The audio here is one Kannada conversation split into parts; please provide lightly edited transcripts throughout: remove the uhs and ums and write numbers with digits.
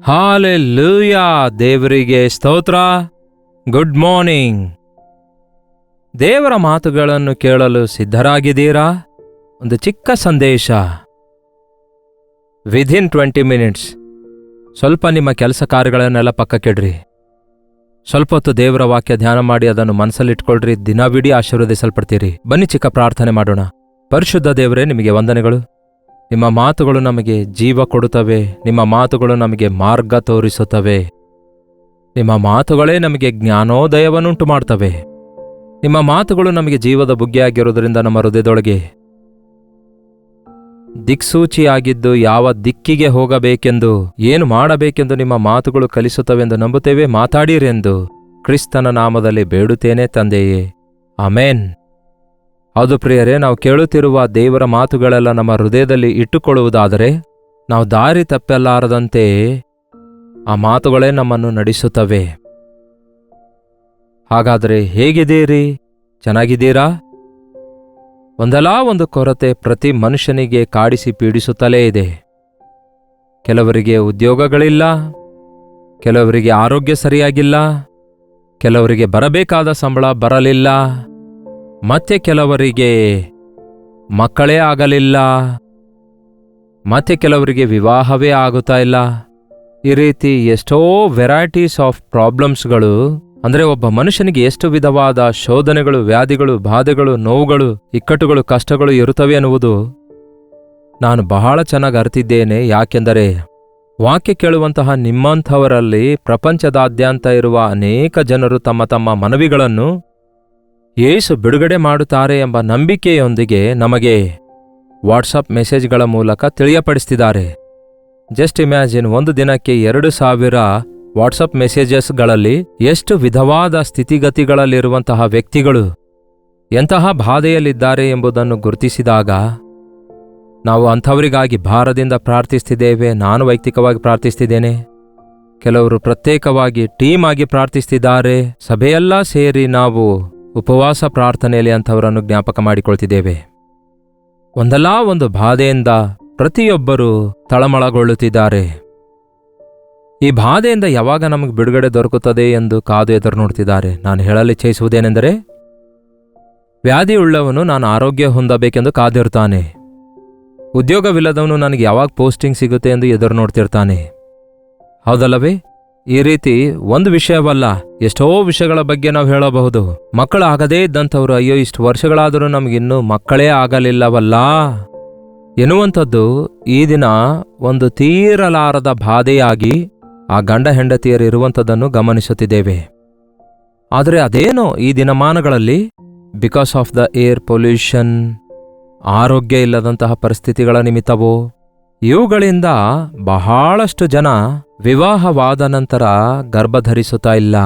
ಹಾಲೆಲೂಯಾ, ದೇವರಿಗೆ ಸ್ತೋತ್ರ. Good morning. ದೇವರ ಮಾತುಗಳನ್ನು ಕೇಳಲು ಸಿದ್ಧರಾಗಿದ್ದೀರಾ? ಒಂದು ಚಿಕ್ಕ ಸಂದೇಶ. ವಿದಿನ್ 20 ಮಿನಿಟ್ಸ್ ಸ್ವಲ್ಪ ನಿಮ್ಮ ಕೆಲಸ ಕಾರ್ಯಗಳನ್ನೆಲ್ಲ ಪಕ್ಕಕ್ಕಿಡ್ರಿ. ಸ್ವಲ್ಪ ಹೊತ್ತು ದೇವರ ವಾಕ್ಯ ಧ್ಯಾನ ಮಾಡಿ ಅದನ್ನು ಮನಸ್ಸಲ್ಲಿಟ್ಕೊಳ್ರಿ. ದಿನವಿಡೀ ಆಶೀರ್ವದಿಸಲ್ಪಡ್ತೀರಿ. ಬನ್ನಿ ಚಿಕ್ಕ ಪ್ರಾರ್ಥನೆ ಮಾಡೋಣ. ಪರಿಶುದ್ಧ ದೇವರೇ, ನಿಮಗೆ ವಂದನೆಗಳು. ನಿಮ್ಮ ಮಾತುಗಳು ನಮಗೆ ಜೀವ ಕೊಡುತ್ತವೆ. ನಿಮ್ಮ ಮಾತುಗಳು ನಮಗೆ ಮಾರ್ಗ ತೋರಿಸುತ್ತವೆ. ನಿಮ್ಮ ಮಾತುಗಳೇ ನಮಗೆ ಜ್ಞಾನೋದಯವನ್ನುಂಟು ಮಾಡ್ತವೆ. ನಿಮ್ಮ ಮಾತುಗಳು ನಮಗೆ ಜೀವದ ಬುಗ್ಗೆಯಾಗಿರುವುದರಿಂದ ನಮ್ಮ ಹೃದಯದೊಳಗೆ ದಿಕ್ಸೂಚಿಯಾಗಿದ್ದು ಯಾವ ದಿಕ್ಕಿಗೆ ಹೋಗಬೇಕೆಂದು, ಏನು ಮಾಡಬೇಕೆಂದು ನಿಮ್ಮ ಮಾತುಗಳು ಕಲಿಸುತ್ತವೆಂದು ನಂಬುತ್ತೇವೆ. ಮಾತಾಡಿರೆಂದು ಕ್ರಿಸ್ತನ ನಾಮದಲ್ಲಿ ಬೇಡುತ್ತೇನೆ ತಂದೆಯೇ, ಆಮೇನ್. ಹೌದು ಪ್ರಿಯರೇ, ನಾವು ಕೇಳುತ್ತಿರುವ ದೇವರ ಮಾತುಗಳೆಲ್ಲ ನಮ್ಮ ಹೃದಯದಲ್ಲಿ ಇಟ್ಟುಕೊಳ್ಳುವುದಾದರೆ ನಾವು ದಾರಿ ತಪ್ಪಲಾರದಂತೆ ಆ ಮಾತುಗಳೇ ನಮ್ಮನ್ನು ನಡೆಸುತ್ತವೆ. ಹಾಗಾದರೆ ಹೇಗಿದ್ದೀರಿ? ಚೆನ್ನಾಗಿದ್ದೀರಾ? ಒಂದಲ್ಲ ಒಂದು ಕೊರತೆ ಪ್ರತಿ ಮನುಷ್ಯನಿಗೆ ಕಾಡಿಸಿ ಪೀಡಿಸುತ್ತಲೇ ಇದೆ. ಕೆಲವರಿಗೆ ಉದ್ಯೋಗಗಳಿಲ್ಲ, ಕೆಲವರಿಗೆ ಆರೋಗ್ಯ ಸರಿಯಾಗಿಲ್ಲ, ಕೆಲವರಿಗೆ ಬರಬೇಕಾದ ಸಂಬಳ ಬರಲಿಲ್ಲ, ಮತ್ತೆ ಕೆಲವರಿಗೆ ಮಕ್ಕಳೇ ಆಗಲಿಲ್ಲ, ಮತ್ತೆ ಕೆಲವರಿಗೆ ವಿವಾಹವೇ ಆಗುತ್ತಾ ಇಲ್ಲ. ಈ ರೀತಿ ಎಷ್ಟೋ ವೆರೈಟೀಸ್ ಆಫ್ ಪ್ರಾಬ್ಲಮ್ಸ್ಗಳು, ಅಂದರೆ ಒಬ್ಬ ಮನುಷ್ಯನಿಗೆ ಎಷ್ಟು ವಿಧವಾದ ಶೋಧನೆಗಳು, ವ್ಯಾಧಿಗಳು, ಬಾಧೆಗಳು, ನೋವುಗಳು, ಇಕ್ಕಟ್ಟುಗಳು, ಕಷ್ಟಗಳು ಇರುತ್ತವೆ ಎನ್ನುವುದು ನಾನು ಬಹಳ ಚೆನ್ನಾಗಿ ಅರಿತಿದ್ದೇನೆ. ಯಾಕೆಂದರೆ ವಾಕ್ಯ ಕೇಳುವಂತಹ ನಿಮ್ಮಂಥವರಲ್ಲಿ ಪ್ರಪಂಚದಾದ್ಯಂತ ಇರುವ ಅನೇಕ ಜನರು ತಮ್ಮ ತಮ್ಮ ಮನವಿಗಳನ್ನು ಯೇಸು ಬಿಡುಗಡೆ ಮಾಡುತ್ತಾರೆ ಎಂಬ ನಂಬಿಕೆಯೊಂದಿಗೆ ನಮಗೆ ವಾಟ್ಸಪ್ ಮೆಸೇಜ್ಗಳ ಮೂಲಕ ತಿಳಿಯಪಡಿಸ್ತಿದ್ದಾರೆ. ಜಸ್ಟ್ ಇಮ್ಯಾಜಿನ್, ಒಂದು ದಿನಕ್ಕೆ 2000 ವಾಟ್ಸಪ್ ಮೆಸೇಜಸ್ಗಳಲ್ಲಿ ಎಷ್ಟು ವಿಧವಾದ ಸ್ಥಿತಿಗತಿಗಳಲ್ಲಿರುವಂತಹ ವ್ಯಕ್ತಿಗಳು ಎಂತಹ ಬಾಧೆಯಲ್ಲಿದ್ದಾರೆ ಎಂಬುದನ್ನು ಗುರುತಿಸಿದಾಗ ನಾವು ಅಂಥವರಿಗಾಗಿ ಭಾರದಿಂದ ಪ್ರಾರ್ಥಿಸ್ತಿದ್ದೇವೆ. ನಾನು ವೈಯಕ್ತಿಕವಾಗಿ ಪ್ರಾರ್ಥಿಸ್ತಿದ್ದೇನೆ. ಕೆಲವರು ಪ್ರತ್ಯೇಕವಾಗಿ ಟೀಮ್ ಆಗಿ ಪ್ರಾರ್ಥಿಸ್ತಿದ್ದಾರೆ. ಸಭೆಯೆಲ್ಲ ಸೇರಿ ನಾವು ಉಪವಾಸ ಪ್ರಾರ್ಥನೆಯಲ್ಲಿ ಅಂಥವರನ್ನು ಜ್ಞಾಪಕ ಮಾಡಿಕೊಳ್ತಿದ್ದೇವೆ. ಒಂದಲ್ಲ ಒಂದು ಬಾಧೆಯಿಂದ ಪ್ರತಿಯೊಬ್ಬರೂ ತಳಮಳಗೊಳ್ಳುತ್ತಿದ್ದಾರೆ. ಈ ಬಾಧೆಯಿಂದ ಯಾವಾಗ ನಮಗೆ ಬಿಡುಗಡೆ ದೊರಕುತ್ತದೆ ಎಂದು ಕಾದು ಎದುರು ನೋಡ್ತಿದ್ದಾರೆ. ನಾನು ಹೇಳಲಿಚ್ಛಿಸುವುದೇನೆಂದರೆ, ವ್ಯಾಧಿಯುಳ್ಳವನು ನಾನು ಆರೋಗ್ಯ ಹೊಂದಬೇಕೆಂದು ಕಾದಿರ್ತಾನೆ. ಉದ್ಯೋಗವಿಲ್ಲದವನು ನನಗೆ ಯಾವಾಗ ಪೋಸ್ಟಿಂಗ್ ಸಿಗುತ್ತೆ ಎಂದು ಎದುರು ನೋಡ್ತಿರ್ತಾನೆ. ಹೌದಲ್ಲವೇ? ಈ ರೀತಿ ಒಂದು ವಿಷಯವಲ್ಲ, ಎಷ್ಟೋ ವಿಷಯಗಳ ಬಗ್ಗೆ ನಾವು ಹೇಳಬಹುದು. ಮಕ್ಕಳಾಗದೇ ಇದ್ದಂಥವ್ರು, ಅಯ್ಯೋ ಇಷ್ಟು ವರ್ಷಗಳಾದರೂ ನಮಗಿನ್ನೂ ಮಕ್ಕಳೇ ಆಗಲಿಲ್ಲವಲ್ಲ ಎನ್ನುವಂಥದ್ದು ಈ ದಿನ ಒಂದು ತೀರಲಾರದ ಬಾಧೆಯಾಗಿ ಆ ಗಂಡ ಹೆಂಡತಿಯರಿರುವಂಥದ್ದನ್ನು ಗಮನಿಸುತ್ತಿದ್ದೇವೆ. ಆದರೆ ಅದೇನೋ ಈ ದಿನಮಾನಗಳಲ್ಲಿ because of the air pollution, ಆರೋಗ್ಯ ಇಲ್ಲದಂತಹ ಪರಿಸ್ಥಿತಿಗಳ ನಿಮಿತ್ತವೋ, ಇವುಗಳಿಂದ ಬಹಳಷ್ಟು ಜನ ವಿವಾಹವಾದ ನಂತರ ಗರ್ಭಧರಿಸುತ್ತಾ ಇಲ್ಲ.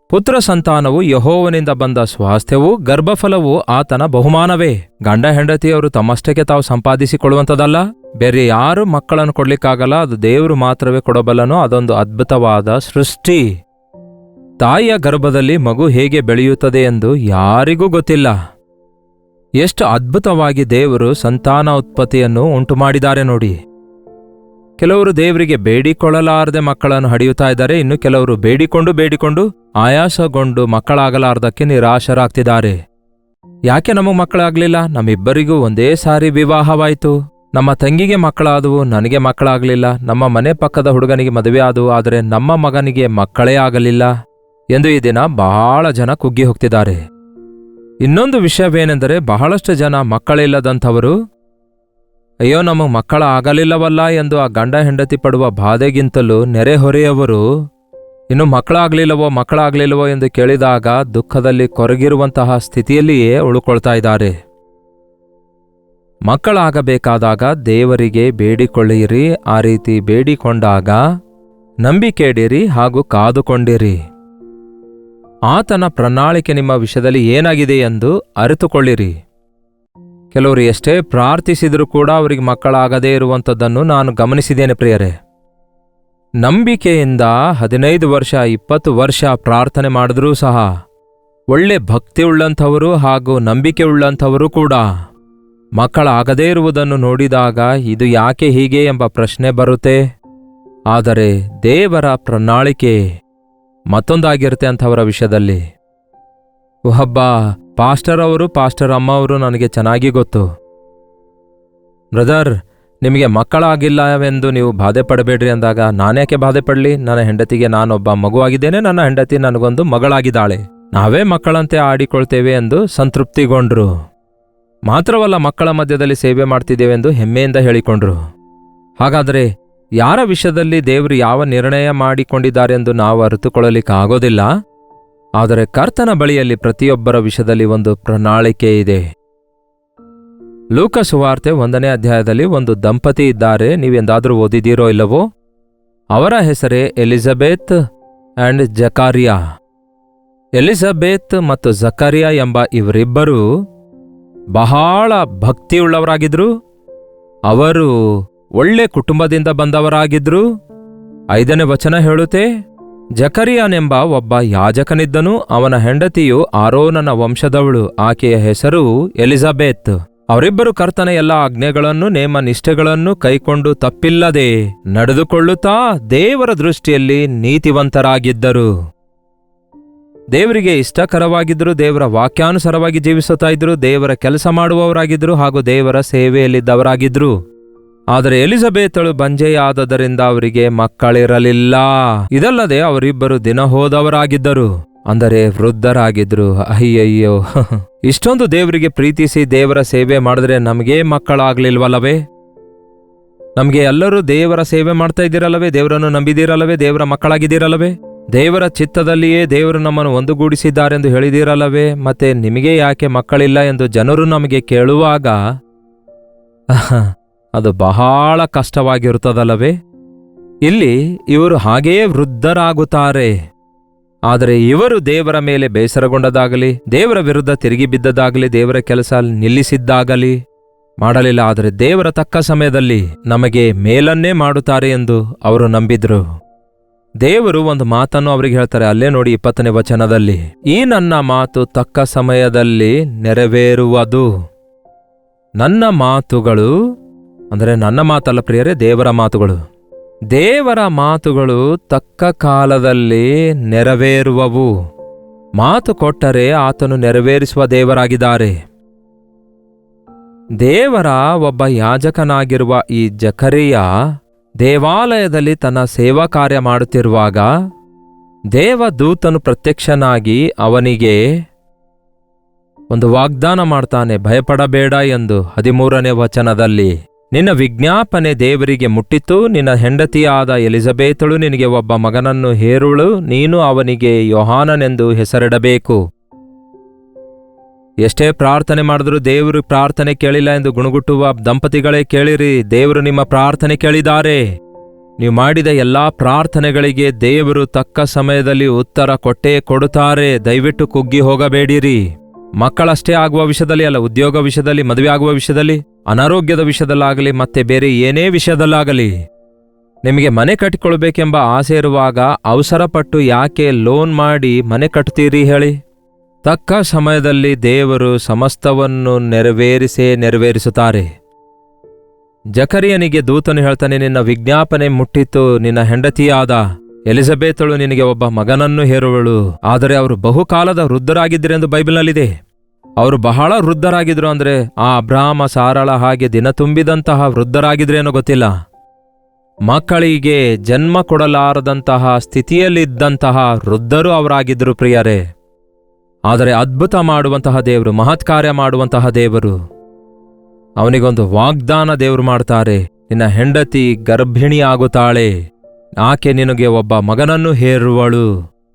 ಪುತ್ರ ಸಂತಾನವು ಯೆಹೋವನಿಂದ ಬಂದ ಸ್ವಾಸ್ಥ್ಯವೂ ಗರ್ಭಫಲವೂ ಆತನ ಬಹುಮಾನವೇ. ಗಂಡ ಹೆಂಡತಿಯವರು ತಮ್ಮಷ್ಟಕ್ಕೆ ತಾವು ಸಂಪಾದಿಸಿಕೊಳ್ಳುವಂಥದ್ದಲ್ಲ. ಬೇರೆ ಯಾರು ಮಕ್ಕಳನ್ನು ಕೊಡ್ಲಿಕ್ಕಾಗಲ್ಲ, ಅದು ದೇವರು ಮಾತ್ರವೇ ಕೊಡಬಲ್ಲನೋ. ಅದೊಂದು ಅದ್ಭುತವಾದ ಸೃಷ್ಟಿ. ತಾಯಿಯ ಗರ್ಭದಲ್ಲಿ ಮಗು ಹೇಗೆ ಬೆಳೆಯುತ್ತದೆ ಎಂದು ಯಾರಿಗೂ ಗೊತ್ತಿಲ್ಲ. ಎಷ್ಟು ಅದ್ಭುತವಾಗಿ ದೇವರು ಸಂತಾನ ಉತ್ಪತ್ತಿಯನ್ನು ಉಂಟು ಮಾಡಿದ್ದಾರೆ ನೋಡಿ. ಕೆಲವರು ದೇವರಿಗೆ ಬೇಡಿಕೊಳ್ಳಲಾರದೆ ಮಕ್ಕಳನ್ನು ಹಡೆಯುತ್ತಾ ಇದ್ದಾರೆ. ಇನ್ನು ಕೆಲವರು ಬೇಡಿಕೊಂಡು ಆಯಾಸಗೊಂಡು ಮಕ್ಕಳಾಗಲಾರ್ದಕ್ಕೆ ನಿರಾಶರಾಗ್ತಿದ್ದಾರೆ. ಯಾಕೆ ನಮಗೆ ಮಕ್ಕಳಾಗಲಿಲ್ಲ? ನಮ್ಮಿಬ್ಬರಿಗೂ ಒಂದೇ ಸಾರಿ ವಿವಾಹವಾಯಿತು. ನಮ್ಮ ತಂಗಿಗೆ ಮಕ್ಕಳಾದವು, ನನಗೆ ಮಕ್ಕಳಾಗಲಿಲ್ಲ. ನಮ್ಮ ಮನೆ ಪಕ್ಕದ ಹುಡುಗನಿಗೆ ಮದುವೆ ಆದವು, ಆದರೆ ನಮ್ಮ ಮಗನಿಗೆ ಮಕ್ಕಳೇ ಆಗಲಿಲ್ಲ ಎಂದು ಈ ದಿನ ಬಹಳ ಜನ ಕುಗ್ಗಿ ಹೋಗ್ತಿದ್ದಾರೆ. ಇನ್ನೊಂದು ವಿಷಯವೇನೆಂದರೆ, ಬಹಳಷ್ಟು ಜನ ಮಕ್ಕಳಿಲ್ಲದಂಥವರು ಅಯ್ಯೋ ನಮಗೆ ಮಕ್ಕಳ ಆಗಲಿಲ್ಲವಲ್ಲ ಎಂದು ಆ ಗಂಡ ಹೆಂಡತಿ ಪಡುವ ಬಾಧೆಗಿಂತಲೂ ನೆರೆಹೊರೆಯವರು ಇನ್ನು ಮಕ್ಕಳಾಗಲಿಲ್ಲವೋ ಎಂದು ಕೇಳಿದಾಗ ದುಃಖದಲ್ಲಿ ಕೊರಗಿರುವಂತಹ ಸ್ಥಿತಿಯಲ್ಲಿಯೇ ಉಳುಕೊಳ್ತಾ ಇದ್ದಾರೆ. ಮಕ್ಕಳಾಗಬೇಕಾದಾಗ ದೇವರಿಗೆ ಬೇಡಿಕೊಳ್ಳಿರಿ. ಆ ರೀತಿ ಬೇಡಿಕೊಂಡಾಗ ನಂಬಿಕೆಯಿಡಿರಿ ಹಾಗೂ ಕಾದುಕೊಂಡಿರಿ. ಆತನ ಪ್ರಣಾಳಿಕೆ ನಿಮ್ಮ ವಿಷಯದಲ್ಲಿ ಏನಾಗಿದೆ ಎಂದು ಅರಿತುಕೊಳ್ಳಿರಿ. ಕೆಲವರು ಎಷ್ಟೇ ಪ್ರಾರ್ಥಿಸಿದರೂ ಕೂಡ ಅವರಿಗೆ ಮಕ್ಕಳಾಗದೇ ಇರುವಂಥದ್ದನ್ನು ನಾನು ಗಮನಿಸಿದ್ದೇನೆ ಪ್ರಿಯರೇ. ನಂಬಿಕೆಯಿಂದ 15 ವರ್ಷ 20 ವರ್ಷ ಪ್ರಾರ್ಥನೆ ಮಾಡಿದ್ರೂ ಸಹ ಒಳ್ಳೆ ಭಕ್ತಿ ಉಳ್ಳಂಥವರು ಹಾಗೂ ನಂಬಿಕೆ ಉಳ್ಳಂಥವರು ಕೂಡ ಮಕ್ಕಳಾಗದೇ ಇರುವುದನ್ನು ನೋಡಿದಾಗ ಇದು ಯಾಕೆ ಹೀಗೆ ಎಂಬ ಪ್ರಶ್ನೆ ಬರುತ್ತೆ. ಆದರೆ ದೇವರ ಪ್ರಣಾಳಿಕೆ ಮತ್ತೊಂದಾಗಿರುತ್ತೆ ಅಂಥವರ ವಿಷಯದಲ್ಲಿ. ಒಬ್ಬ ಪಾಸ್ಟರ್ ಅಮ್ಮ ಅವರು ನನಗೆ ಚೆನ್ನಾಗಿ ಗೊತ್ತು. ಬ್ರದರ್, ನಿಮಗೆ ಮಕ್ಕಳಾಗಿಲ್ಲವೆಂದು ನೀವು ಬಾಧೆ ಪಡಬೇಡ್ರಿ ಅಂದಾಗ ನಾನ್ಯಾಕೆ ಬಾಧೆ ಪಡಲಿ? ನನ್ನ ಹೆಂಡತಿಗೆ ನಾನೊಬ್ಬ ಮಗುವಾಗಿದ್ದೇನೆ, ನನ್ನ ಹೆಂಡತಿ ನನಗೊಂದು ಮಗಳಾಗಿದ್ದಾಳೆ, ನಾವೇ ಮಕ್ಕಳಂತೆ ಆಡಿಕೊಳ್ತೇವೆ ಎಂದು ಸಂತೃಪ್ತಿಗೊಂಡ್ರು. ಮಾತ್ರವಲ್ಲ, ಮಕ್ಕಳ ಮಧ್ಯದಲ್ಲಿ ಸೇವೆ ಮಾಡ್ತಿದ್ದೇವೆಂದು ಹೆಮ್ಮೆಯಿಂದ ಹೇಳಿಕೊಂಡ್ರು. ಹಾಗಾದರೆ ಯಾರ ವಿಷಯದಲ್ಲಿ ದೇವರು ಯಾವ ನಿರ್ಣಯ ಮಾಡಿಕೊಂಡಿದ್ದಾರೆಂದು ನಾವು ಅರಿತುಕೊಳ್ಳಲಿಕ್ಕಾಗೋದಿಲ್ಲ. ಆದರೆ ಕರ್ತನ ಬಳಿಯಲ್ಲಿ ಪ್ರತಿಯೊಬ್ಬರ ವಿಷಯದಲ್ಲಿ ಒಂದು ಪ್ರಣಾಳಿಕೆ ಇದೆ. ಲೂಕ ಸುವಾರ್ತೆ 1ನೇ ಅಧ್ಯಾಯದಲ್ಲಿ ಒಂದು ದಂಪತಿ ಇದ್ದಾರೆ. ನೀವೆಂದಾದರೂ ಓದಿದ್ದೀರೋ ಇಲ್ಲವೋ? ಅವರ ಹೆಸರೇ ಎಲಿಜಬೆತ್ ಅಂಡ್ ಜಕಾರಿಯಾ. ಎಲಿಜಬೆತ್ ಮತ್ತು ಜಕರಿಯಾ ಎಂಬ ಇವರಿಬ್ಬರು ಬಹಳ ಭಕ್ತಿಯುಳ್ಳವರಾಗಿದ್ರು. ಅವರು ಒಳ್ಳೆ ಕುಟುಂಬದಿಂದ ಬಂದವರಾಗಿದ್ರು. 5ನೇ ವಚನ ಹೇಳುತ್ತೆ, ಜಕರಿಯಾನೆಂಬ ಒಬ್ಬ ಯಾಜಕನಿದ್ದನು. ಅವನ ಹೆಂಡತಿಯು ಆರೋನನ ವಂಶದವಳು. ಆಕೆಯ ಹೆಸರು ಎಲಿಜಬೆತ್. ಅವರಿಬ್ಬರು ಕರ್ತನ ಎಲ್ಲ ಆಜ್ಞೆಗಳನ್ನು ನೇಮ ನಿಷ್ಠೆಗಳನ್ನು ಕೈಕೊಂಡು ತಪ್ಪಿಲ್ಲದೆ ನಡೆದುಕೊಳ್ಳುತ್ತಾ ದೇವರ ದೃಷ್ಟಿಯಲ್ಲಿ ನೀತಿವಂತರಾಗಿದ್ದರು. ದೇವರಿಗೆ ಇಷ್ಟಕರವಾಗಿದ್ದರು, ದೇವರ ವಾಕ್ಯಾನುಸಾರವಾಗಿ ಜೀವಿಸುತ್ತಾ ಇದ್ರು, ದೇವರ ಕೆಲಸ ಮಾಡುವವರಾಗಿದ್ದರು ಹಾಗೂ ದೇವರ ಸೇವೆಯಲ್ಲಿದ್ದವರಾಗಿದ್ರು. ಆದರೆ ಎಲಿಜಬೆತಳು ಬಂಜೆಯಾದದರಿಂದ ಅವರಿಗೆ ಮಕ್ಕಳಿರಲಿಲ್ಲ. ಇದಲ್ಲದೆ ಅವರಿಬ್ಬರು ದಿನ ಹೋದವರಾಗಿದ್ದರು, ಅಂದರೆ ವೃದ್ಧರಾಗಿದ್ರು. ಅಯ್ಯಯ್ಯೋ, ಇಷ್ಟೊಂದು ದೇವರಿಗೆ ಪ್ರೀತಿಸಿ ದೇವರ ಸೇವೆ ಮಾಡಿದ್ರೆ ನಮಗೇ ಮಕ್ಕಳಾಗ್ಲಿಲ್ವಲ್ಲವೇ? ನಮಗೆ ಎಲ್ಲರೂ ದೇವರ ಸೇವೆ ಮಾಡ್ತಾ ಇದ್ದೀರಲ್ಲವೇ? ದೇವರನ್ನು ನಂಬಿದ್ದೀರಲ್ಲವೇ? ದೇವರ ಮಕ್ಕಳಾಗಿದ್ದೀರಲ್ಲವೇ? ದೇವರ ಚಿತ್ತದಲ್ಲಿಯೇ ದೇವರು ನಮ್ಮನ್ನು ಒಂದುಗೂಡಿಸಿದ್ದಾರೆಂದು ಹೇಳಿದಿರಲ್ಲವೇ? ಮತ್ತೆ ನಿಮಗೆ ಯಾಕೆ ಮಕ್ಕಳಿಲ್ಲ ಎಂದು ಜನರು ನಮಗೆ ಕೇಳುವಾಗ ಅದು ಬಹಳ ಕಷ್ಟವಾಗಿರುತ್ತದಲ್ಲವೇ? ಇಲ್ಲಿ ಇವರು ಹಾಗೆಯೇ ವೃದ್ಧರಾಗುತ್ತಾರೆ. ಆದರೆ ಇವರು ದೇವರ ಮೇಲೆ ಬೇಸರಗೊಂಡದಾಗಲಿ, ದೇವರ ವಿರುದ್ಧ ತಿರುಗಿ ಬಿದ್ದದಾಗಲಿ, ದೇವರ ಕೆಲಸ ನಿಲ್ಲಿಸಿದ್ದಾಗಲಿ ಮಾಡಲಿಲ್ಲ. ಆದರೆ ದೇವರ ತಕ್ಕ ಸಮಯದಲ್ಲಿ ನಮಗೆ ಮೇಲನ್ನೇ ಮಾಡುತ್ತಾರೆ ಎಂದು ಅವರು ನಂಬಿದ್ರು. ದೇವರು ಒಂದು ಮಾತನ್ನು ಅವರಿಗೆ ಹೇಳ್ತಾರೆ. ಅಲ್ಲೇ ನೋಡಿ 20ನೇ ವಚನದಲ್ಲಿ, ಈ ನನ್ನ ಮಾತು ತಕ್ಕ ಸಮಯದಲ್ಲಿ ನೆರವೇರುವುದು. ನನ್ನ ಮಾತುಗಳು ಅಂದರೆ ನನ್ನ ಮಾತಲ್ಲ ಪ್ರಿಯರೇ, ದೇವರ ಮಾತುಗಳು. ದೇವರ ಮಾತುಗಳು ತಕ್ಕ ಕಾಲದಲ್ಲಿ ನೆರವೇರುವವು. ಮಾತು ಕೊಟ್ಟರೆ ಆತನು ನೆರವೇರಿಸುವ ದೇವರಾಗಿದ್ದಾರೆ. ದೇವರ ಒಬ್ಬ ಯಾಜಕನಾಗಿರುವ ಈ ಜಕರಿಯ ದೇವಾಲಯದಲ್ಲಿ ತನ್ನ ಸೇವಾ ಕಾರ್ಯ ಮಾಡುತ್ತಿರುವಾಗ ದೇವದೂತನು ಪ್ರತ್ಯಕ್ಷನಾಗಿ ಅವನಿಗೆ ಒಂದು ವಾಗ್ದಾನ ಮಾಡ್ತಾನೆ, ಭಯಪಡಬೇಡ ಎಂದು. 13ನೇ ವಚನದಲ್ಲಿ, ನಿನ್ನ ವಿಜ್ಞಾಪನೆ ದೇವರಿಗೆ ಮುಟ್ಟಿತು, ನಿನ್ನ ಹೆಂಡತಿಯಾದ ಎಲಿಜಬೆತಳು ನಿನಗೆ ಒಬ್ಬ ಮಗನನ್ನು ಹೇರುವಳು, ನೀನು ಅವನಿಗೆ ಯೋಹಾನನೆಂದು ಹೆಸರಿಡಬೇಕು. ಎಷ್ಟೇ ಪ್ರಾರ್ಥನೆ ಮಾಡಿದ್ರೂ ದೇವರು ಪ್ರಾರ್ಥನೆ ಕೇಳಿಲ್ಲ ಎಂದು ಗುಣಗುಟ್ಟುವ ದಂಪತಿಗಳೇ ಕೇಳಿರಿ, ದೇವರು ನಿಮ್ಮ ಪ್ರಾರ್ಥನೆ ಕೇಳಿದ್ದಾರೆ. ನೀವು ಮಾಡಿದ ಎಲ್ಲಾ ಪ್ರಾರ್ಥನೆಗಳಿಗೆ ದೇವರು ತಕ್ಕ ಸಮಯದಲ್ಲಿ ಉತ್ತರ ಕೊಟ್ಟೇ ಕೊಡುತ್ತಾರೆ. ದಯವಿಟ್ಟು ಕುಗ್ಗಿ ಹೋಗಬೇಡಿರಿ. ಮಕ್ಕಳಷ್ಟೇ ಆಗುವ ವಿಷಯದಲ್ಲಿ ಅಲ್ಲ, ಉದ್ಯೋಗ ವಿಷಯದಲ್ಲಿ, ಮದುವೆ ಆಗುವ ವಿಷಯದಲ್ಲಿ, ಅನಾರೋಗ್ಯದ ವಿಷಯದಲ್ಲಾಗಲಿ, ಮತ್ತೆ ಬೇರೆ ಏನೇ ವಿಷಯದಲ್ಲಾಗಲಿ, ನಿಮಗೆ ಮನೆ ಕಟ್ಟಿಕೊಳ್ಬೇಕೆಂಬ ಆಸೆ ಇರುವಾಗ ಅವಸರಪಟ್ಟು ಯಾಕೆ ಲೋನ್ ಮಾಡಿ ಮನೆ ಕಟ್ತೀರಿ ಹೇಳಿ? ತಕ್ಕ ಸಮಯದಲ್ಲಿ ದೇವರು ಸಮಸ್ತವನ್ನು ನೆರವೇರಿಸುತ್ತಾರೆ. ಜಕರಿಯನಿಗೆ ದೂತನು ಹೇಳ್ತಾನೆ, ನಿನ್ನ ವಿಜ್ಞಾಪನೆ ಮುಟ್ಟಿತು, ನಿನ್ನ ಹೆಂಡತಿಯಾದ ಎಲಿಜಬೆತಳು ನಿನಗೆ ಒಬ್ಬ ಮಗನನ್ನು ಹೇರುವಳು. ಆದರೆ ಅವರು ಬಹುಕಾಲದ ವೃದ್ಧರಾಗಿದ್ದರೆಂದು ಬೈಬಲ್ನಲ್ಲಿದೆ. ಅವರು ಬಹಳ ವೃದ್ಧರಾಗಿದ್ರು, ಅಂದರೆ ಆ ಅಬ್ರಾಮ ಸಾರಳ ಹಾಗೆ ದಿನ ತುಂಬಿದಂತಹ ವೃದ್ಧರಾಗಿದ್ರೇನೋ ಗೊತ್ತಿಲ್ಲ. ಮಕ್ಕಳಿಗೆ ಜನ್ಮ ಕೊಡಲಾರದಂತಹ ಸ್ಥಿತಿಯಲ್ಲಿದ್ದಂತಹ ವೃದ್ಧರು ಅವರಾಗಿದ್ದರು ಪ್ರಿಯರೇ. ಆದರೆ ಅದ್ಭುತ ಮಾಡುವಂತಹ ದೇವರು, ಮಹತ್ಕಾರ್ಯ ಮಾಡುವಂತಹ ದೇವರು, ಅವನಿಗೊಂದು ವಾಗ್ದಾನ ದೇವರು ಮಾಡ್ತಾರೆ. ನಿನ್ನ ಹೆಂಡತಿ ಗರ್ಭಿಣಿಯಾಗುತ್ತಾಳೆ, ಆಕೆ ನಿನಗೆ ಒಬ್ಬ ಮಗನನ್ನು ಹೇರುವಳು.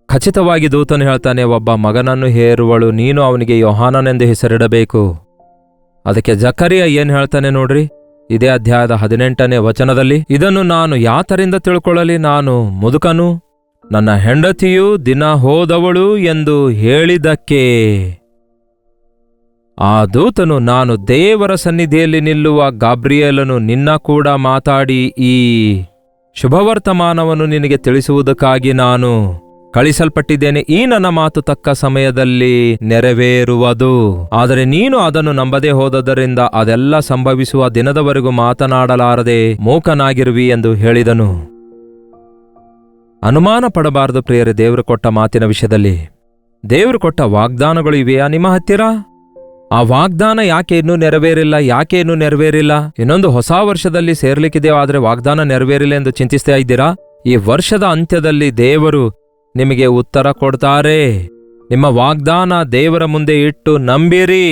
ಖಚಿತವಾಗಿ ದೂತನು ಹೇಳ್ತಾನೆ, ಒಬ್ಬ ಮಗನನ್ನು ಹೇರುವಳು, ನೀನು ಅವನಿಗೆ ಯೋಹಾನನೆಂದು ಹೆಸರಿಡಬೇಕು. ಅದಕ್ಕೆ ಜಕರಿಯ ಏನ್ ಹೇಳ್ತಾನೆ ನೋಡ್ರಿ, ಇದೇ ಅಧ್ಯಾಯದ 18ನೇ ವಚನದಲ್ಲಿ, ಇದನ್ನು ನಾನು ಯಾತರಿಂದ ತಿಳ್ಕೊಳ್ಳಲಿ? ನಾನು ಮುದುಕನು, ನನ್ನ ಹೆಂಡತಿಯು ದಿನ ಹೋದವಳು ಎಂದು ಹೇಳಿದಕ್ಕೆ ಆ ದೂತನು, ನಾನು ದೇವರ ಸನ್ನಿಧಿಯಲ್ಲಿ ನಿಲ್ಲುವ ಗಾಬ್ರಿಯೇಲನು ನಿನ್ನ ಕೂಡ ಮಾತಾಡಿ ಈ ಶುಭವರ್ತಮಾನವನ್ನು ನಿನಗೆ ತಿಳಿಸುವುದಕ್ಕಾಗಿ ನಾನು ಕಳಿಸಲ್ಪಟ್ಟಿದ್ದೇನೆ. ಈ ನನ್ನ ಮಾತು ತಕ್ಕ ಸಮಯದಲ್ಲಿ ನೆರವೇರುವುದು. ಆದರೆ ನೀನು ಅದನ್ನು ನಂಬದೇ ಹೋದದರಿಂದ ಅದೆಲ್ಲ ಸಂಭವಿಸುವ ದಿನದವರೆಗೂ ಮಾತನಾಡಲಾರದೆ ಮೂಕನಾಗಿರುವಿ ಎಂದು ಹೇಳಿದನು. ಅನುಮಾನ ಪಡಬಾರದು ಪ್ರಿಯರೇ. ದೇವರು ಕೊಟ್ಟ ಮಾತಿನ ವಿಷಯದಲ್ಲಿ ದೇವರು ಕೊಟ್ಟ ವಾಗ್ದಾನಗಳು ಇವೆಯಾ ನಿಮ್ಮ ಹತ್ತಿರ? ಆ ವಾಗ್ದಾನ ಯಾಕೆ ಇನ್ನೂ ನೆರವೇರಿಲ್ಲ? ಇನ್ನೊಂದು ಹೊಸ ವರ್ಷದಲ್ಲಿ ಸೇರ್ಲಿಕ್ಕಿದೆಯೋ, ಆದರೆ ವಾಗ್ದಾನ ನೆರವೇರಿಲ್ಲ ಎಂದು ಚಿಂತಿಸ್ತಾ ಇದ್ದೀರಾ? ಈ ವರ್ಷದ ಅಂತ್ಯದಲ್ಲಿ ದೇವರು ನಿಮಗೆ ಉತ್ತರ ಕೊಡ್ತಾರೆ. ನಿಮ್ಮ ವಾಗ್ದಾನ ದೇವರ ಮುಂದೆ ಇಟ್ಟು ನಂಬಿರಿ.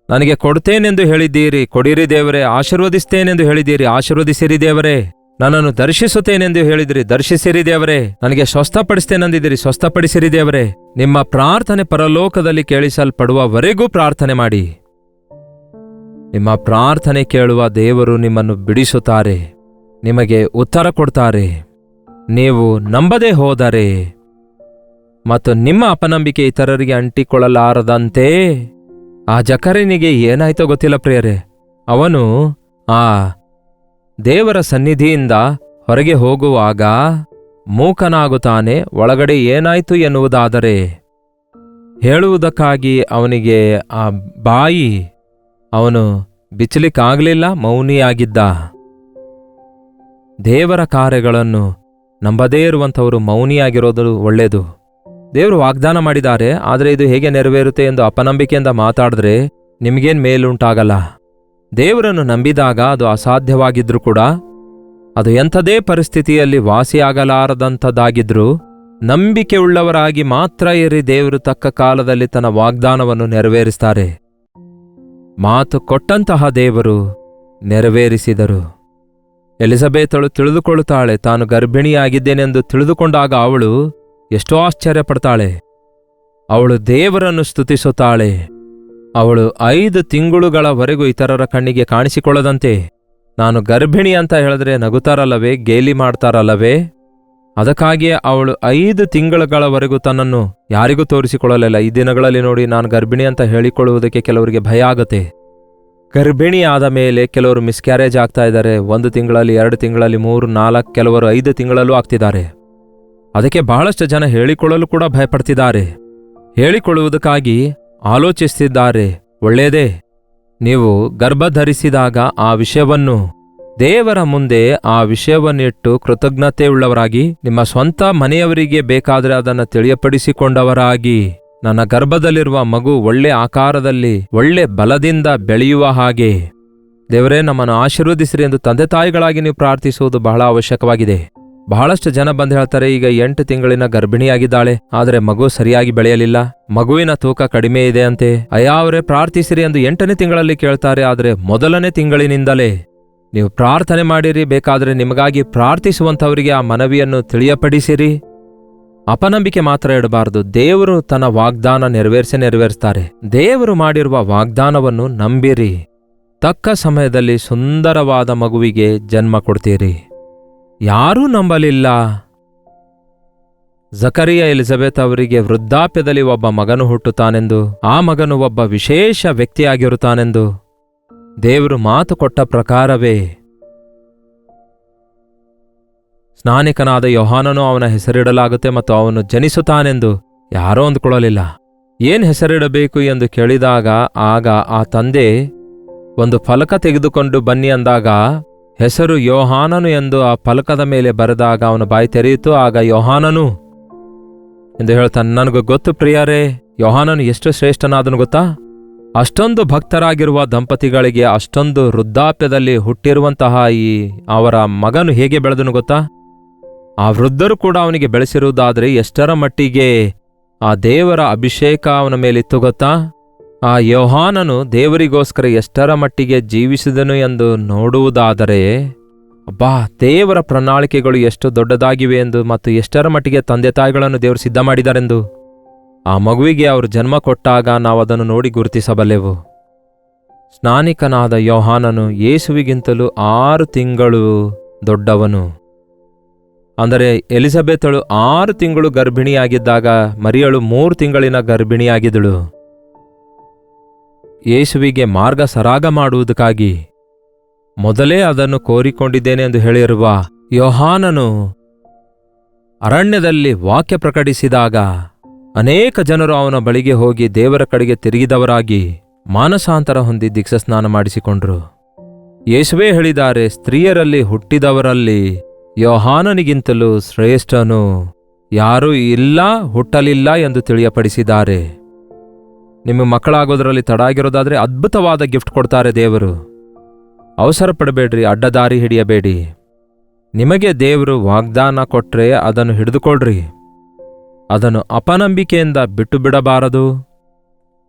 ನನಗೆ ಕೊಡ್ತೇನೆಂದು ಹೇಳಿದ್ದೀರಿ, ಕೊಡಿರಿ ದೇವರೇ. ಆಶೀರ್ವದಿಸ್ತೇನೆಂದು ಹೇಳಿದ್ದೀರಿ, ಆಶೀರ್ವದಿಸಿರಿ ದೇವರೇ. ನನ್ನನ್ನು ದರ್ಶಿಸುತ್ತೇನೆಂದು ಹೇಳಿದಿರಿ, ದರ್ಶಿಸಿರಿ ದೇವರೇ. ನನಗೆ ಸ್ವಸ್ಥಪಡಿಸ್ತೇನೆಂದಿದ್ದೀರಿ, ಸ್ವಸ್ಥಪಡಿಸಿರಿ ದೇವರೇ. ನಿಮ್ಮ ಪ್ರಾರ್ಥನೆ ಪರಲೋಕದಲ್ಲಿ ಕೇಳಿಸಲ್ಪಡುವವರೆಗೂ ಪ್ರಾರ್ಥನೆ ಮಾಡಿ. ನಿಮ್ಮ ಪ್ರಾರ್ಥನೆ ಕೇಳುವ ದೇವರು ನಿಮ್ಮನ್ನು ಬಿಡಿಸುತ್ತಾರೆ, ನಿಮಗೆ ಉತ್ತರ ಕೊಡ್ತಾರೆ. ನೀವು ನಂಬದೇ ಹೋದರೆ ಮತ್ತು ನಿಮ್ಮ ಅಪನಂಬಿಕೆ ಇತರರಿಗೆ ಅಂಟಿಕೊಳ್ಳಲಾರದಂತೆ. ಆ ಜಕರನಿಗೆ ಏನಾಯ್ತೋ ಗೊತ್ತಿಲ್ಲ ಪ್ರಿಯರೇ. ಅವನು ಆ ದೇವರ ಸನ್ನಿಧಿಯಿಂದ ಹೊರಗೆ ಹೋಗುವಾಗ ಮೂಕನಾಗುತ್ತಾನೆ. ಒಳಗಡೆ ಏನಾಯ್ತು ಎನ್ನುವುದಾದರೆ ಹೇಳುವುದಕ್ಕಾಗಿ ಅವನಿಗೆ ಆ ಬಾಯಿ ಅವನು ಬಿಚ್ಚಲಿಕ್ಕಾಗಲಿಲ್ಲ, ಮೌನಿಯಾಗಿದ್ದ. ದೇವರ ಕಾರ್ಯಗಳನ್ನು ನಂಬದೇ ಇರುವಂಥವರು ಮೌನಿಯಾಗಿರೋದು ಒಳ್ಳೆಯದು. ದೇವರು ವಾಗ್ದಾನ ಮಾಡಿದ್ದಾರೆ, ಆದರೆ ಇದು ಹೇಗೆ ನೆರವೇರುತ್ತೆ ಎಂದು ಅಪನಂಬಿಕೆಯಿಂದ ಮಾತಾಡಿದ್ರೆ ನಿಮಗೇನು ಮೇಲುಂಟಾಗಲ್ಲ. ದೇವರನ್ನು ನಂಬಿದಾಗ ಅದು ಅಸಾಧ್ಯವಾಗಿದ್ರೂ ಕೂಡ, ಅದು ಎಂಥದೇ ಪರಿಸ್ಥಿತಿಯಲ್ಲಿ ವಾಸಿಯಾಗಲಾರದಂಥದ್ದಾಗಿದ್ರೂ ನಂಬಿಕೆಯುಳ್ಳವರಾಗಿ ಮಾತ್ರ ಇರಿ. ದೇವರು ತಕ್ಕ ಕಾಲದಲ್ಲಿ ತನ್ನ ವಾಗ್ದಾನವನ್ನು ನೆರವೇರಿಸ್ತಾರೆ. ಮಾತು ಕೊಟ್ಟಂತಹ ದೇವರು ನೆರವೇರಿಸಿದರು. ಎಲಿಜಬೆತಳು ತಿಳಿದುಕೊಳ್ಳುತ್ತಾಳೆ, ತಾನು ಗರ್ಭಿಣಿಯಾಗಿದ್ದೇನೆಂದು ತಿಳಿದುಕೊಂಡಾಗ ಅವಳು ಎಷ್ಟೋ ಆಶ್ಚರ್ಯಪಡ್ತಾಳೆ. ಅವಳು ದೇವರನ್ನು ಸ್ತುತಿಸುತ್ತಾಳೆ. ಅವಳು 5 ತಿಂಗಳುಗಳವರೆಗೂ ಇತರರ ಕಣ್ಣಿಗೆ ಕಾಣಿಸಿಕೊಳ್ಳದಂತೆ, ನಾನು ಗರ್ಭಿಣಿ ಅಂತ ಹೇಳಿದ್ರೆ ನಗುತ್ತಾರಲ್ಲವೇ, ಗೇಲಿ ಮಾಡ್ತಾರಲ್ಲವೇ, ಅದಕ್ಕಾಗಿಯೇ ಅವಳು 5 ತಿಂಗಳುಗಳವರೆಗೂ ತನ್ನನ್ನು ಯಾರಿಗೂ ತೋರಿಸಿಕೊಳ್ಳಲಿಲ್ಲ. ಈ ದಿನಗಳಲ್ಲಿ ನೋಡಿ, ನಾನು ಗರ್ಭಿಣಿ ಅಂತ ಹೇಳಿಕೊಳ್ಳುವುದಕ್ಕೆ ಕೆಲವರಿಗೆ ಭಯ ಆಗುತ್ತೆ. ಗರ್ಭಿಣಿ ಆದ ಮೇಲೆ ಕೆಲವರು ಮಿಸ್ಕ್ಯಾರೇಜ್ ಆಗ್ತಾ ಇದ್ದಾರೆ. 1 ತಿಂಗಳಲ್ಲಿ, 2 ತಿಂಗಳಲ್ಲಿ, 3, 4, ಕೆಲವರು 5 ತಿಂಗಳಲ್ಲೂ ಆಗ್ತಿದ್ದಾರೆ. ಅದಕ್ಕೆ ಬಹಳಷ್ಟು ಜನ ಹೇಳಿಕೊಳ್ಳಲು ಕೂಡ ಭಯಪಡ್ತಿದ್ದಾರೆ. ಹೇಳಿಕೊಳ್ಳುವುದಕ್ಕಾಗಿ ಆಲೋಚಿಸ್ತಿದ್ದಾರೆ. ಒಳ್ಳೆಯದೇ, ನೀವು ಗರ್ಭಧರಿಸಿದಾಗ ಆ ವಿಷಯವನ್ನು ದೇವರ ಮುಂದೆ ಆ ವಿಷಯವನ್ನಿಟ್ಟು ಕೃತಜ್ಞತೆಯುಳ್ಳವರಾಗಿ, ನಿಮ್ಮ ಸ್ವಂತ ಮನೆಯವರಿಗೆ ಬೇಕಾದರೆ ಅದನ್ನು ತಿಳಿಯಪಡಿಸಿಕೊಂಡವರಾಗಿ, ನನ್ನ ಗರ್ಭದಲ್ಲಿರುವ ಮಗು ಒಳ್ಳೆ ಆಕಾರದಲ್ಲಿ ಒಳ್ಳೆ ಬಲದಿಂದ ಬೆಳೆಯುವ ಹಾಗೆ ದೇವರೇ ನಮ್ಮನ್ನು ಆಶೀರ್ವದಿಸಿರಿ ಎಂದು ತಂದೆ ತಾಯಿಗಳಾಗಿ ನೀವು ಪ್ರಾರ್ಥಿಸುವುದು ಬಹಳ ಅವಶ್ಯಕವಾಗಿದೆ. ಬಹಳಷ್ಟು ಜನ ಬಂದು ಹೇಳ್ತಾರೆ, ಈಗ 8 ತಿಂಗಳಿನ ಗರ್ಭಿಣಿಯಾಗಿದ್ದಾಳೆ, ಆದರೆ ಮಗು ಸರಿಯಾಗಿ ಬೆಳೆಯಲಿಲ್ಲ, ಮಗುವಿನ ತೂಕ ಕಡಿಮೆ ಇದೆ ಅಂತೆ. ಅವರೇ ಪ್ರಾರ್ಥಿಸಿರಿ ಎಂದು 8ನೇ ತಿಂಗಳಲ್ಲಿ ಕೇಳ್ತಾರೆ. ಆದರೆ 1ನೇ ತಿಂಗಳಿನಿಂದಲೇ ನೀವು ಪ್ರಾರ್ಥನೆ ಮಾಡಿರಿ. ಬೇಕಾದರೆ ನಿಮಗಾಗಿ ಪ್ರಾರ್ಥಿಸುವಂಥವರಿಗೆ ಆ ಮನವಿಯನ್ನು ತಿಳಿಯಪಡಿಸಿರಿ. ಅಪನಂಬಿಕೆ ಮಾತ್ರ ಇಡಬಾರದು. ದೇವರು ತನ್ನ ವಾಗ್ದಾನ ನೆರವೇರಿಸ್ತಾರೆ. ದೇವರು ಮಾಡಿರುವ ವಾಗ್ದಾನವನ್ನು ನಂಬಿರಿ. ತಕ್ಕ ಸಮಯದಲ್ಲಿ ಸುಂದರವಾದ ಮಗುವಿಗೆ ಜನ್ಮ ಕೊಡ್ತೀರಿ. ಯಾರೂ ನಂಬಲಿಲ್ಲ. ಜಕರಿಯ ಎಲಿಜಬೆತ್ ಅವರಿಗೆ ವೃದ್ಧಾಪ್ಯದಲ್ಲಿ ಒಬ್ಬ ಮಗನು ಹುಟ್ಟುತ್ತಾನೆಂದು, ಆ ಮಗನು ಒಬ್ಬ ವಿಶೇಷ ವ್ಯಕ್ತಿಯಾಗಿರುತ್ತಾನೆಂದು ದೇವರು ಮಾತು ಕೊಟ್ಟ ಪ್ರಕಾರವೇ ಸ್ನಾನಿಕನಾದ ಯೋಹಾನನು ಅವನ ಹೆಸರಿಡಲಾಗುತ್ತೆ ಮತ್ತು ಅವನು ಜನಿಸುತ್ತಾನೆಂದು ಯಾರೋ ಅಂದುಕೊಳ್ಳಲಿಲ್ಲ. ಏನ್ ಹೆಸರಿಡಬೇಕು ಎಂದು ಕೇಳಿದಾಗ ಆಗ ಆ ತಂದೆ ಒಂದು ಫಲಕ ತೆಗೆದುಕೊಂಡು ಬನ್ನಿ ಅಂದಾಗ ಹೆಸರು ಯೋಹಾನನು ಎಂದು ಆ ಫಲಕದ ಮೇಲೆ ಬರೆದಾಗ ಅವನ ಬಾಯಿ ತೆರೆಯಿತು. ಆಗ ಯೋಹಾನನು ಎಂದು ಹೇಳ್ತಾನೆ. ನನಗೂ ಗೊತ್ತು ಪ್ರಿಯರೇ, ಯೋಹಾನನು ಎಷ್ಟು ಶ್ರೇಷ್ಠನಾದನು ಗೊತ್ತಾ? ಅಷ್ಟೊಂದು ಭಕ್ತರಾಗಿರುವ ದಂಪತಿಗಳಿಗೆ ಅಷ್ಟೊಂದು ವೃದ್ಧಾಪ್ಯದಲ್ಲಿ ಹುಟ್ಟಿರುವಂತಹ ಅವರ ಮಗನು ಹೇಗೆ ಬೆಳೆದನು ಗೊತ್ತಾ? ಆ ವೃದ್ಧರು ಕೂಡ ಅವನಿಗೆ ಬೆಳೆಸಿರುವುದಾದರೆ ಎಷ್ಟರ ಮಟ್ಟಿಗೆ ಆ ದೇವರ ಅಭಿಷೇಕ ಅವನ ಮೇಲಿತ್ತು ಗೊತ್ತಾ? ಆ ಯೋಹಾನನು ದೇವರಿಗೋಸ್ಕರ ಎಷ್ಟರ ಮಟ್ಟಿಗೆ ಜೀವಿಸಿದನು ಎಂದು ನೋಡುವುದಾದರೆ, ಅಬ್ಬಾ, ದೇವರ ಪ್ರಣಾಳಿಕೆಗಳು ಎಷ್ಟು ದೊಡ್ಡದಾಗಿವೆ ಎಂದು ಮತ್ತು ಎಷ್ಟರ ಮಟ್ಟಿಗೆ ತಂದೆ ತಾಯಿಗಳನ್ನು ದೇವರು ಸಿದ್ಧ ಮಾಡಿದಾರೆಂದು ಆ ಮಗುವಿಗೆ ಅವರು ಜನ್ಮ ಕೊಟ್ಟಾಗ ನಾವು ಅದನ್ನು ನೋಡಿ ಗುರುತಿಸಬಲ್ಲೆವು. ಸ್ನಾನಿಕನಾದ ಯೋಹಾನನು ಯೇಸುವಿಗಿಂತಲೂ 6 ತಿಂಗಳು ದೊಡ್ಡವನು. ಅಂದರೆ ಎಲಿಜಬೆತಳು 6 ತಿಂಗಳು ಗರ್ಭಿಣಿಯಾಗಿದ್ದಾಗ ಮರಿಯಳು 3 ತಿಂಗಳಿನ ಗರ್ಭಿಣಿಯಾಗಿದ್ದಳು. ಯೇಸುವಿಗೆ ಮಾರ್ಗ ಸರಾಗ ಮಾಡುವುದಕ್ಕಾಗಿ ಮೊದಲೇ ಅದನ್ನು ಕೋರಿಕೊಂಡಿದ್ದೇನೆ ಎಂದು ಹೇಳಿರುವ ಯೋಹಾನನು ಅರಣ್ಯದಲ್ಲಿ ವಾಕ್ಯ ಪ್ರಕಟಿಸಿದಾಗ ಅನೇಕ ಜನರು ಅವನ ಬಳಿಗೆ ಹೋಗಿ ದೇವರ ಕಡೆಗೆ ತಿರುಗಿದವರಾಗಿ ಮಾನಸಾಂತರ ಹೊಂದಿ ದೀಕ್ಷಾಸ್ನಾನ ಮಾಡಿಸಿಕೊಂಡ್ರು. ಯೇಸುವೇ ಹೇಳಿದ್ದಾರೆ, ಸ್ತ್ರೀಯರಲ್ಲಿ ಹುಟ್ಟಿದವರಲ್ಲಿ ಯೋಹಾನನಿಗಿಂತಲೂ ಶ್ರೇಷ್ಠನು ಯಾರೂ ಇಲ್ಲ, ಹುಟ್ಟಲಿಲ್ಲ ಎಂದು ತಿಳಿಯಪಡಿಸಿದ್ದಾರೆ. ನಿಮ್ಮ ಮಕ್ಕಳಾಗೋದ್ರಲ್ಲಿ ತಡ ಆಗಿರೋದಾದ್ರೆ ಅದ್ಭುತವಾದ ಗಿಫ್ಟ್ ಕೊಡ್ತಾರೆ ದೇವರು. ಅವಸರ ಪಡಬೇಡ್ರಿ, ಅಡ್ಡದಾರಿ ಹಿಡಿಯಬೇಡಿ. ನಿಮಗೆ ದೇವರು ವಾಗ್ದಾನ ಕೊಟ್ರೆ ಅದನ್ನು ಹಿಡಿದುಕೊಳ್ರಿ. ಅದನ್ನು ಅಪನಂಬಿಕೆಯಿಂದ ಬಿಟ್ಟು ಬಿಡಬಾರದು.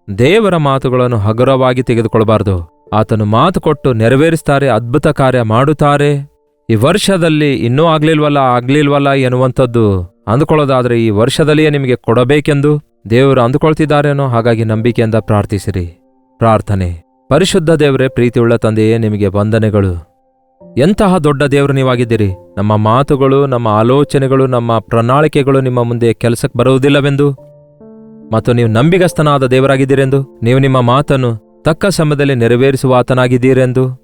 ದೇವರ ಮಾತುಗಳನ್ನು ಹಗುರವಾಗಿ ತೆಗೆದುಕೊಳ್ಬಾರ್ದು. ಆತನು ಮಾತು ಕೊಟ್ಟು ನೆರವೇರಿಸ್ತಾರೆ, ಅದ್ಭುತ ಕಾರ್ಯ ಮಾಡುತ್ತಾರೆ. ಈ ವರ್ಷದಲ್ಲಿ ಇನ್ನೂ ಆಗ್ಲಿಲ್ವಲ್ಲ ಎನ್ನುವಂಥದ್ದು ಅಂದುಕೊಳ್ಳೋದಾದ್ರೆ ಈ ವರ್ಷದಲ್ಲಿಯೇ ನಿಮಗೆ ಕೊಡಬೇಕೆಂದು ದೇವರು ಅಂದುಕೊಳ್ತಿದ್ದಾರೇನೋ. ಹಾಗಾಗಿ ನಂಬಿಕೆಯಿಂದ ಪ್ರಾರ್ಥಿಸಿರಿ. ಪ್ರಾರ್ಥನೆ. ಪರಿಶುದ್ಧ ದೇವರೇ, ಪ್ರೀತಿಯುಳ್ಳ ತಂದೆಯೇ, ನಿಮಗೆ ವಂದನೆಗಳು. ಎಂತಹ ದೊಡ್ಡ ದೇವರು ನೀವಾಗಿದ್ದೀರಿ. ನಮ್ಮ ಮಾತುಗಳು, ನಮ್ಮ ಆಲೋಚನೆಗಳು, ನಮ್ಮ ಪ್ರಣಾಳಿಕೆಗಳು ನಿಮ್ಮ ಮುಂದೆ ಕೆಲಸಕ್ಕೆ ಬರುವುದಿಲ್ಲವೆಂದು ಮತ್ತು ನೀವು ನಂಬಿಗಸ್ತನಾದ ದೇವರಾಗಿದ್ದೀರೆಂದು, ನೀವು ನಿಮ್ಮ ಮಾತನ್ನು ತಕ್ಕ ಸಮಯದಲ್ಲಿ ನೆರವೇರಿಸುವ ಆತನಾಗಿದ್ದೀರೆಂದು,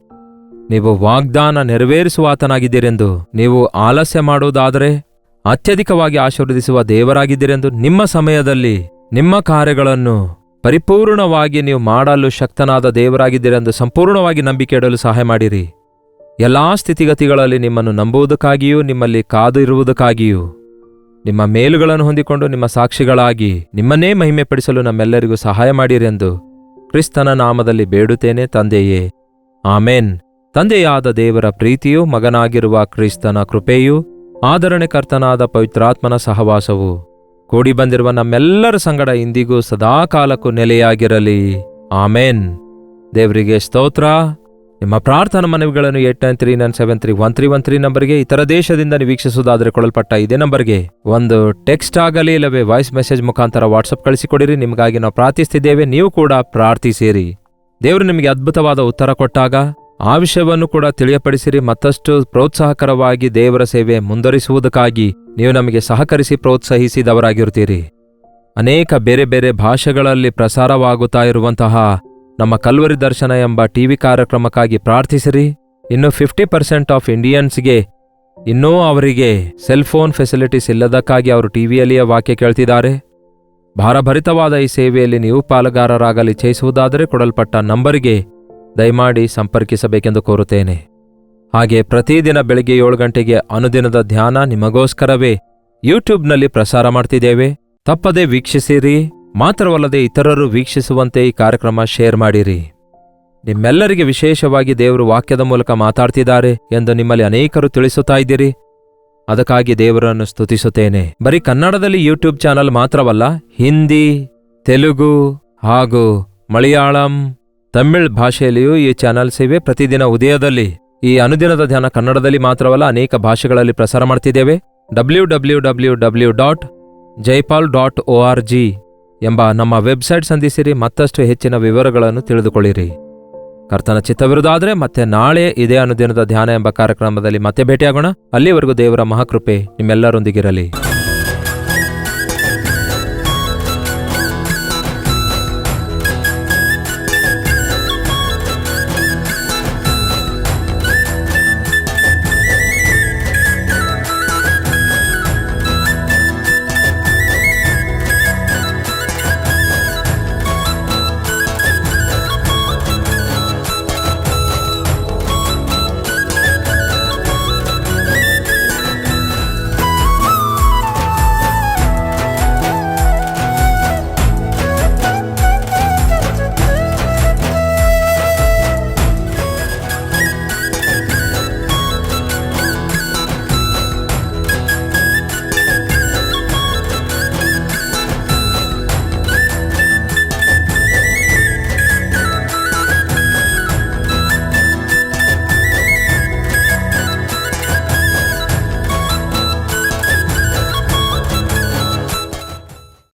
ನೀವು ವಾಗ್ದಾನ ನೆರವೇರಿಸುವ ಆತನಾಗಿದ್ದೀರೆಂದು, ನೀವು ಆಲಸ್ಯ ಮಾಡುವುದಾದರೆ ಅತ್ಯಧಿಕವಾಗಿ ಆಶೀರ್ವದಿಸುವ ದೇವರಾಗಿದ್ದೀರೆಂದು, ನಿಮ್ಮ ಸಮಯದಲ್ಲಿ ನಿಮ್ಮ ಕಾರ್ಯಗಳನ್ನು ಪರಿಪೂರ್ಣವಾಗಿ ನೀವು ಮಾಡಲು ಶಕ್ತನಾದ ದೇವರಾಗಿದ್ದೀರೆಂದು ಸಂಪೂರ್ಣವಾಗಿ ನಂಬಿಕೆ ಇಡಲು ಸಹಾಯ ಮಾಡಿರಿ. ಎಲ್ಲಾ ಸ್ಥಿತಿಗತಿಗಳಲ್ಲಿ ನಿಮ್ಮನ್ನು ನಂಬುವುದಕ್ಕಾಗಿಯೂ ನಿಮ್ಮಲ್ಲಿ ಕಾದು ಇರುವುದಕ್ಕಾಗಿಯೂ ನಿಮ್ಮ ಮೇಲುಗಳನ್ನು ಹೊಂದಿಕೊಂಡು ನಿಮ್ಮ ಸಾಕ್ಷಿಗಳಾಗಿ ನಿಮ್ಮನ್ನೇ ಮಹಿಮೆಪಡಿಸಲು ನಮ್ಮೆಲ್ಲರಿಗೂ ಸಹಾಯ ಮಾಡಿರೆಂದು ಕ್ರಿಸ್ತನ ನಾಮದಲ್ಲಿ ಬೇಡುತ್ತೇನೆ ತಂದೆಯೇ, ಆಮೇನ್. ತಂದೆಯಾದ ದೇವರ ಪ್ರೀತಿಯೂ ಮಗನಾಗಿರುವ ಕ್ರಿಸ್ತನ ಕೃಪೆಯೂ ಆದರಣೆಕರ್ತನಾದ ಪವಿತ್ರಾತ್ಮನ ಸಹವಾಸವು ಕೂಡಿ ಬಂದಿರುವ ನಮ್ಮೆಲ್ಲರ ಸಂಗಡ ಇಂದಿಗೂ ಸದಾಕಾಲಕ್ಕೂ ನೆಲೆಯಾಗಿರಲಿ. ಆಮೇನ್. ದೇವರಿಗೆ ಸ್ತೋತ್ರ. ನಿಮ್ಮ ಪ್ರಾರ್ಥನಾ ಮನವಿಗಳನ್ನು 8939731313 ನಂಬರ್ಗೆ, ಇತರ ದೇಶದಿಂದ ನೀವು ವೀಕ್ಷಿಸುವುದಾದರೆ ಕೊಡಲ್ಪಟ್ಟ ಇದೇ ನಂಬರ್ಗೆ ಒಂದು ಟೆಕ್ಸ್ಟ್ ಆಗಲಿ ಇಲ್ಲವೇ ವಾಯ್ಸ್ ಮೆಸೇಜ್ ಮುಖಾಂತರ ವಾಟ್ಸಪ್ ಕಳಿಸಿಕೊಡಿರಿ. ನಿಮಗಾಗಿ ನಾವು ಪ್ರಾರ್ಥಿಸ್ತಿದ್ದೇವೆ, ನೀವು ಕೂಡ ಪ್ರಾರ್ಥಿಸಿರಿ. ದೇವರು ನಿಮಗೆ ಅದ್ಭುತವಾದ ಉತ್ತರ ಕೊಟ್ಟಾಗ ಆ ವಿಷಯವನ್ನು ಕೂಡ ತಿಳಿಯಪಡಿಸಿರಿ. ಮತ್ತಷ್ಟು ಪ್ರೋತ್ಸಾಹಕರವಾಗಿ ದೇವರ ಸೇವೆ ಮುಂದುವರಿಸುವುದಕ್ಕಾಗಿ ನೀವು ನಮಗೆ ಸಹಕರಿಸಿ ಪ್ರೋತ್ಸಾಹಿಸಿದವರಾಗಿರುತ್ತೀರಿ. ಅನೇಕ ಬೇರೆ ಬೇರೆ ಭಾಷೆಗಳಲ್ಲಿ ಪ್ರಸಾರವಾಗುತ್ತಾ ಇರುವಂತಹ ನಮ್ಮ ಕಲ್ವರಿ ದರ್ಶನ ಎಂಬ ಟಿವಿ ಕಾರ್ಯಕ್ರಮಕ್ಕಾಗಿ ಪ್ರಾರ್ಥಿಸಿರಿ. ಇನ್ನು 50% ಆಫ್ ಇಂಡಿಯನ್ಸ್ಗೆ ಇನ್ನೂ ಅವರಿಗೆ ಸೆಲ್ಫೋನ್ ಫೆಸಿಲಿಟೀಸ್ ಇಲ್ಲದಕ್ಕಾಗಿ ಅವರು ಟಿವಿಯಲ್ಲಿಯೇ ವಾಕ್ಯ ಕೇಳ್ತಿದ್ದಾರೆ. ಭಾರಭರಿತವಾದ ಈ ಸೇವೆಯಲ್ಲಿ ನೀವು ಪಾಲುಗಾರರಾಗಲು ಇಚ್ಛಿಸುವುದಾದರೆ ಕೊಡಲ್ಪಟ್ಟ ನಂಬರಿಗೆ ದಯಮಾಡಿ ಸಂಪರ್ಕಿಸಬೇಕೆಂದು ಕೋರುತ್ತೇನೆ. ಹಾಗೆ ಪ್ರತಿದಿನ ಬೆಳಗ್ಗೆ 7 ಗಂಟೆಗೆ ಅನುದಿನದ ಧ್ಯಾನ ನಿಮಗೋಸ್ಕರವೇ ಯೂಟ್ಯೂಬ್ನಲ್ಲಿ ಪ್ರಸಾರ ಮಾಡ್ತಿದ್ದೇವೆ. ತಪ್ಪದೆ ವೀಕ್ಷಿಸಿರಿ. ಮಾತ್ರವಲ್ಲದೆ ಇತರರು ವೀಕ್ಷಿಸುವಂತೆ ಈ ಕಾರ್ಯಕ್ರಮ ಶೇರ್ ಮಾಡಿರಿ. ನಿಮ್ಮೆಲ್ಲರಿಗೆ ವಿಶೇಷವಾಗಿ ದೇವರು ವಾಕ್ಯದ ಮೂಲಕ ಮಾತಾಡ್ತಿದ್ದಾರೆ ಎಂದು ನಿಮ್ಮಲ್ಲಿ ಅನೇಕರು ತಿಳಿಸುತ್ತಾ ಇದ್ದೀರಿ. ಅದಕ್ಕಾಗಿ ದೇವರನ್ನು ಸ್ತುತಿಸುತ್ತೇನೆ. ಬರೀ ಕನ್ನಡದಲ್ಲಿ ಯೂಟ್ಯೂಬ್ ಚಾನಲ್ ಮಾತ್ರವಲ್ಲ, ಹಿಂದಿ, ತೆಲುಗು ಹಾಗೂ ಮಲಯಾಳಂ, ತಮಿಳ್ ಭಾಷೆಯಲ್ಲಿಯೂ ಈ ಚಾನಲ್ಸ್ ಇವೆ. ಪ್ರತಿದಿನ ಉದಯದಲ್ಲಿ ಈ ಅನುದಿನದ ಧ್ಯಾನ ಕನ್ನಡದಲ್ಲಿ ಮಾತ್ರವಲ್ಲ ಅನೇಕ ಭಾಷೆಗಳಲ್ಲಿ ಪ್ರಸಾರ ಮಾಡ್ತಿದ್ದೇವೆ. www.jaipal.org ಎಂಬ ನಮ್ಮ ವೆಬ್ಸೈಟ್ ಸಂಧಿಸಿರಿ. ಮತ್ತಷ್ಟು ಹೆಚ್ಚಿನ ವಿವರಗಳನ್ನು ತಿಳಿದುಕೊಳ್ಳಿರಿ. ಕರ್ತನ ಚಿತ್ತವಿರುವುದಾದರೆ ಮತ್ತೆ ನಾಳೆ ಇದೇ ಅನುದಿನದ ಧ್ಯಾನ ಎಂಬ ಕಾರ್ಯಕ್ರಮದಲ್ಲಿ ಮತ್ತೆ ಭೇಟಿಯಾಗೋಣ. ಅಲ್ಲಿವರೆಗೂ ದೇವರ ಮಹಾಕೃಪೆ ನಿಮ್ಮೆಲ್ಲರೊಂದಿಗಿರಲಿ.